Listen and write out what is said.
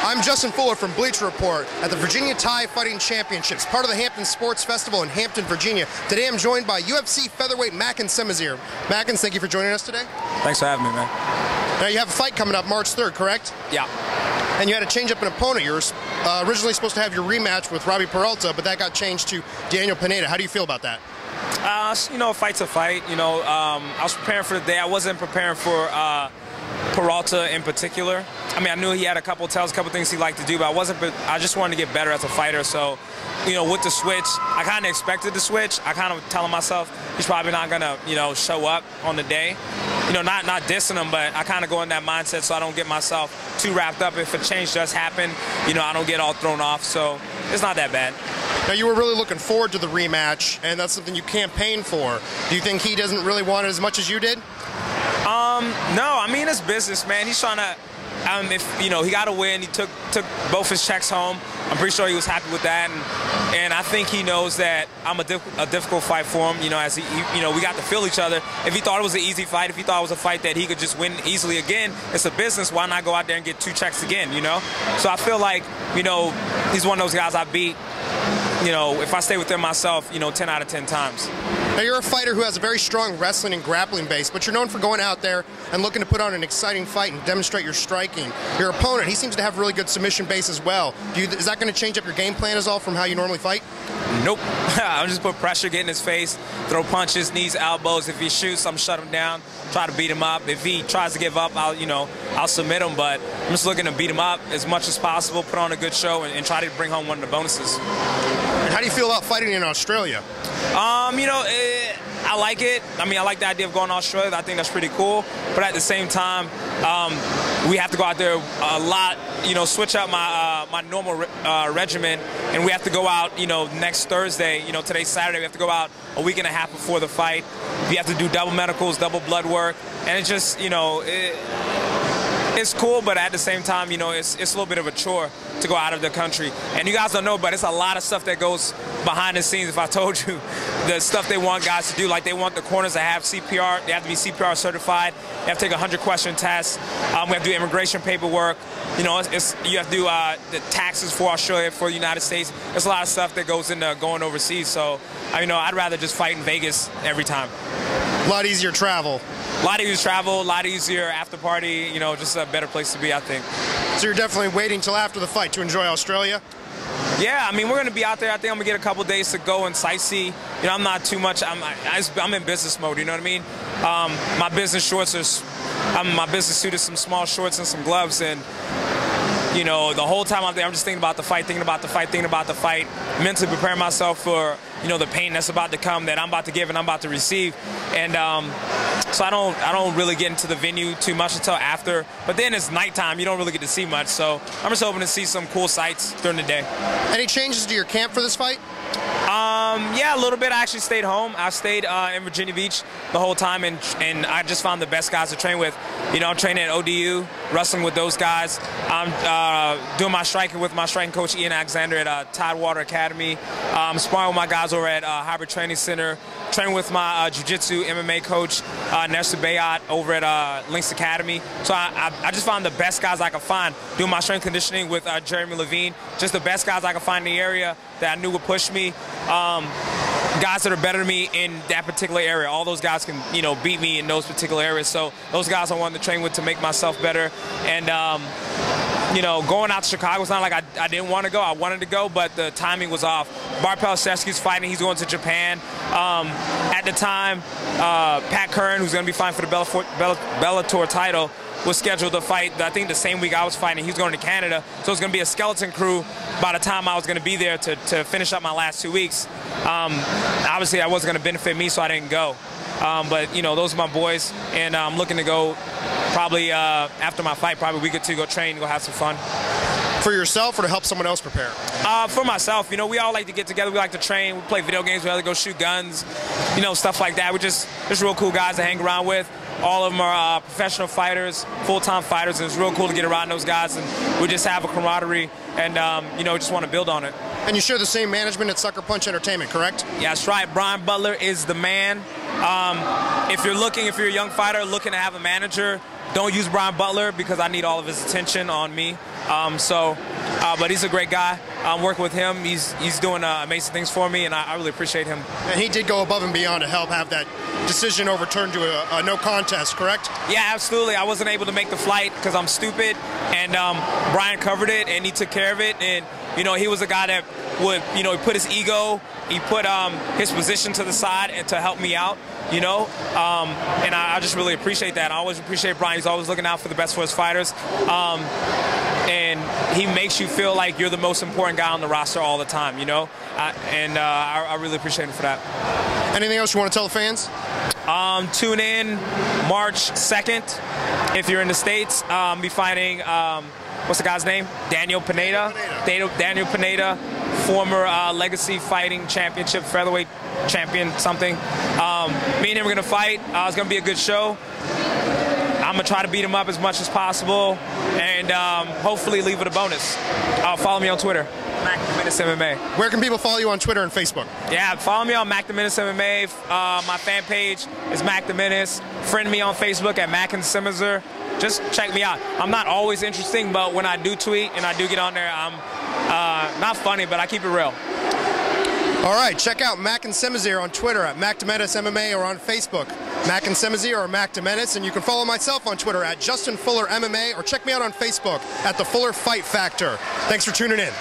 I'm Justin Fuller from Bleacher Report at the Virginia Thai Fighting Championships, part of the Hampton Sports Festival in Hampton, Virginia. Today I'm joined by UFC Featherweight Mackens Semerzier. Mackens, thank you for joining us today. Thanks for having me, man. Now you have a fight coming up March 3rd, correct? Yeah. And you had to change up an opponent. You were originally supposed to have your rematch with Robbier Peralta, but that got changed to Daniel Pineda. How do you feel about that? You know, a fight's a fight. You know, I was preparing for the day. I wasn't preparing for Peralta in particular. I mean, I knew he had a couple tells, a couple things he liked to do, but I just wanted to get better as a fighter. So, you know, with the switch, I kind of expected the switch. I kind of telling myself he's probably not gonna, you know, show up on the day. You know, not dissing him, but I kind of go in that mindset so I don't get myself too wrapped up. If a change does happen, you know, I don't get all thrown off. So it's not that bad. Now, you were really looking forward to the rematch, and that's something you campaigned for. Do you think he doesn't really want it as much as you did? No, I mean, it's business, man. He's trying to, if you know, he got a win. He took both his checks home. I'm pretty sure he was happy with that, and I think he knows that I'm a difficult fight for him. You know, as you know, we got to feel each other. If he thought it was an easy fight, if he thought it was a fight that he could just win easily again, it's a business. Why not go out there and get 2 checks again? You know, so I feel like, you know, he's one of those guys I beat. You know, if I stay within myself, you know, 10 out of 10 times. Now, you're a fighter who has a very strong wrestling and grappling base, but you're known for going out there and looking to put on an exciting fight and demonstrate your striking. Your opponent, he seems to have a really good submission base as well. Is that going to change up your game plan as all from how you normally fight? Nope. I'll just put pressure, get in his face, throw punches, knees, elbows. If he shoots, I'm shut him down, try to beat him up. If he tries to give up, I'll submit him, but I'm just looking to beat him up as much as possible, put on a good show, and try to bring home one of the bonuses. And how do you feel about fighting in Australia? You know, I like it. I mean, I like the idea of going to Australia. I think that's pretty cool. But at the same time, we have to go out there a lot, you know, switch up my normal regimen, and we have to go out, you know, next Thursday. You know, today's Saturday. We have to go out a week and a half before the fight. We have to do double medicals, double blood work, and it's just, you know, it's cool, but at the same time, you know, it's a little bit of a chore to go out of the country. And you guys don't know, but it's a lot of stuff that goes behind the scenes. If I told you the stuff they want guys to do, like they want the corners to have CPR, they have to be CPR certified, they have to take a 100-question test, we have to do immigration paperwork, you know, you have to do the taxes for Australia, for the United States. There's a lot of stuff that goes into going overseas, so, you know, I'd rather just fight in Vegas every time. A lot easier travel. A lot easier travel, a lot easier after party, you know, just a better place to be, I think. So you're definitely waiting till after the fight to enjoy Australia? Yeah, I mean, we're going to be out there. I think I'm going to get a couple days to go and sightsee. You know, I'm not too much, I'm in business mode, you know what I mean? My business shorts are, my business suit is some small shorts and some gloves, and you know, the whole time out there, I'm just thinking about the fight, thinking about the fight, mentally preparing myself for, you know, the pain that's about to come, that I'm about to give and I'm about to receive. And so I don't really get into the venue too much until after. But then it's nighttime, you don't really get to see much. So I'm just hoping to see some cool sights during the day. Any changes to your camp for this fight? Yeah, a little bit. I actually stayed home. I stayed in Virginia Beach the whole time, and I just found the best guys to train with. You know, I'm training at ODU, wrestling with those guys. I'm doing my striking with my striking coach, Ian Alexander, at Tidewater Academy. Sparring with my guys over at Hybrid Training Center. Training with my jiu-jitsu MMA coach, Nestor Bayat, over at Lynx Academy. So I just found the best guys I could find. Doing my strength conditioning with Jeremy Levine. Just the best guys I could find in the area that I knew would push me. Guys that are better than me in that particular area. All those guys can, you know, beat me in those particular areas. So those guys I wanted to train with to make myself better. And you know, going out to Chicago, it's not like I didn't want to go. I wanted to go, but the timing was off. Barpel-Sesky's fighting. He's going to Japan. At the time, Pat Curran, who's going to be fighting for the Bellator title, was scheduled to fight, I think, the same week I was fighting. He was going to Canada. So it's going to be a skeleton crew by the time I was going to be there to finish up my last 2 weeks. Obviously, that wasn't going to benefit me, so I didn't go. But, you know, those are my boys, and I'm looking to go probably after my fight, probably a week or two, go train, go have some fun. For yourself or to help someone else prepare? For myself. You know, we all like to get together. We like to train. We play video games. We like to go shoot guns, you know, stuff like that. We're just real cool guys to hang around with. All of them are professional fighters, full-time fighters, and it's real cool to get around those guys, and we just have a camaraderie, and, you know, just want to build on it. And you share the same management at Sucker Punch Entertainment, correct? Yeah, that's right. Brian Butler is the man. If you're a young fighter looking to have a manager, don't use Brian Butler because I need all of his attention on me. But he's a great guy. I'm working with him. He's doing amazing things for me, and I really appreciate him. And he did go above and beyond to help have that decision overturned to a no contest, correct? Yeah, absolutely. I wasn't able to make the flight because I'm stupid, and Brian covered it, and he took care of it. And he was a guy that would, he put his ego, he put his position to the side and to help me out. And I just really appreciate that. I always appreciate Brian. He's always looking out for the best for his fighters. And he makes you feel like you're the most important guy on the roster all the time, I really appreciate him for that. Anything else you want to tell the fans? Tune in March 2nd. If you're in the States, be fighting, what's the guy's name? Daniel Pineda. Daniel Pineda, former Legacy Fighting Championship, Featherweight Champion, something. Me and him are going to fight. It's going to be a good show. I'm going to try to beat him up as much as possible and hopefully leave it a bonus. Follow me on Twitter, Mack Da Menace MMA. Where can people follow you on Twitter and Facebook? Yeah, follow me on Mack Da Menace MMA. My fan page is Mack Da Menace. Friend me on Facebook at Mackens Semerzier. Just check me out. I'm not always interesting, but when I do tweet and I do get on there, I'm not funny, but I keep it real. All right, check out Mack and Semerzier on Twitter at Mack Da Menace MMA or on Facebook, Mack and Semerzier or Mack Da Menace, and you can follow myself on Twitter at Justin Fuller MMA or check me out on Facebook at The Fuller Fight Factor. Thanks for tuning in.